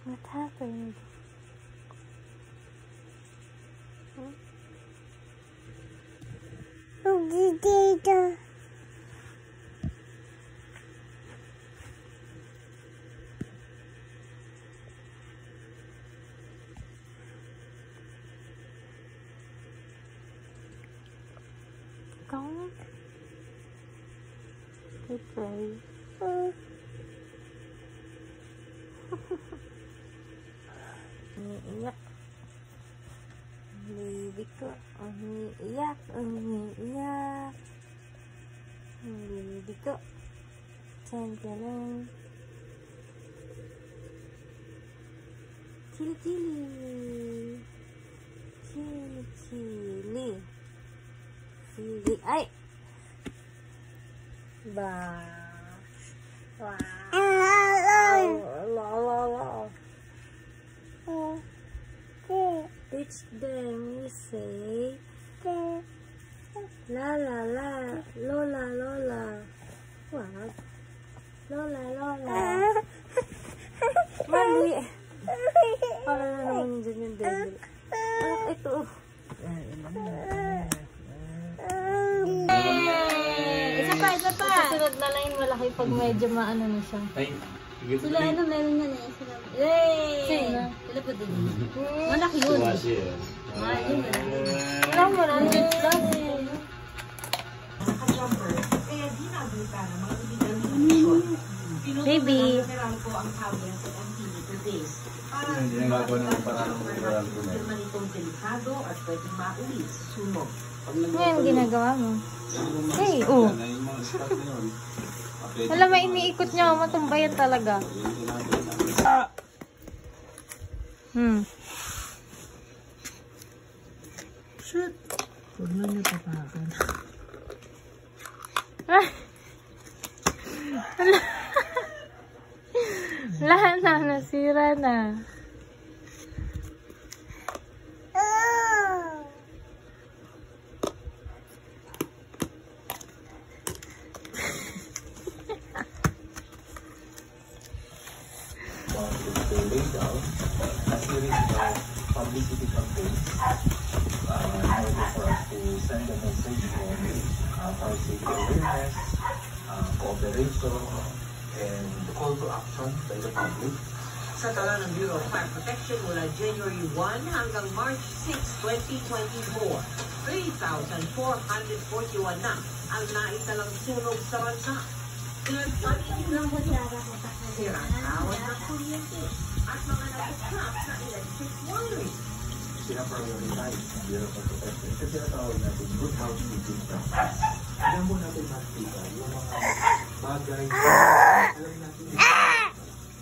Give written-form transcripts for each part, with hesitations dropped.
What happened? Dito. Don't. Good boy. Umiiyak. Baby ko. Umiiyak. Umiiyak. Baby ko. Diyan ka lang. Chili chili. Chili chili. Chili. Ay! Ba. Wow. Teach them, you say. La la la. Lola lola. What? Lola lola. Mali. Para na naman dyan yung devil. Ito. Isa pa. Susunod na lang yung malaki pag medyo maano na siya. Sila ano meron yan eh. Sila. Yay! Sila po din. Malaki yun. Malaki yun. Alam mo, 100 plus. Baby. Hindi na gagawa ng parang mag-aaral ko na. Ngayon, ginagawa mo. Hey, oh. Wala, may iniikot niya. Matumbayan talaga. Shit! Huwag na niyo tapakan. Lahat na, nasira na. Publicity campaign in order for us to send a message on fire safety awareness, cooperation, and the call to action by the public. Sa tala ng Bureau of Fire Protection mula January 1 hanggang March 6, 2024, 3,441 na ang naisalang sunog sa bansa. Sirang kawan ng kuryente at mga nag-stop na electric wiring. Pinaprioritize ng Bureau of Fire Protection kasi tinatawag natin good housekeeping practice. Alam mo natin makikita yung mga bagay alam natin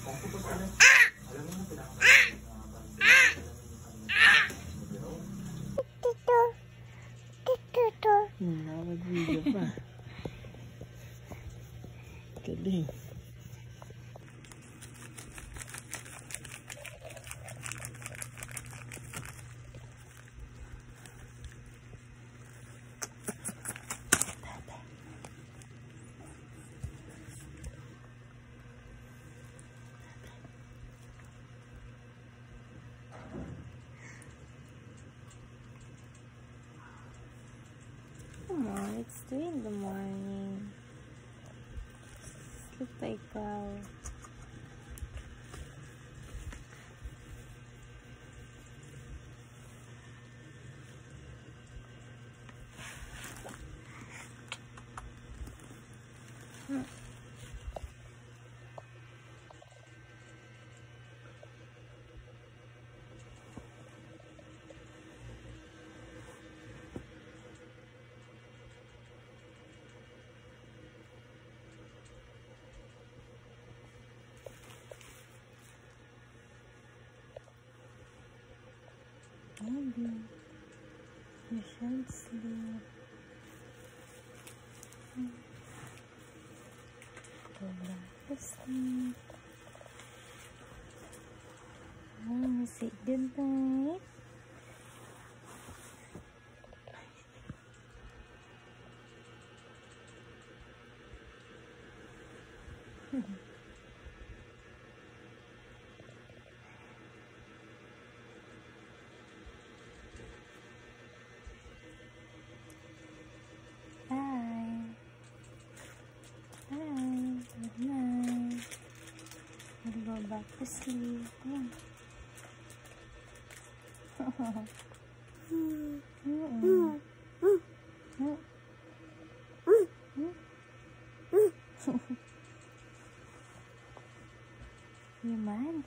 kung focus ka na alam mo na pinakamasin na Nakapag-video pa. Galing. Come on, it's 2 in the morning. Sleep pa ikaw. Baby, you should sleep. Go back to sleep. Say good night. back to sleep. Ayan. You mad?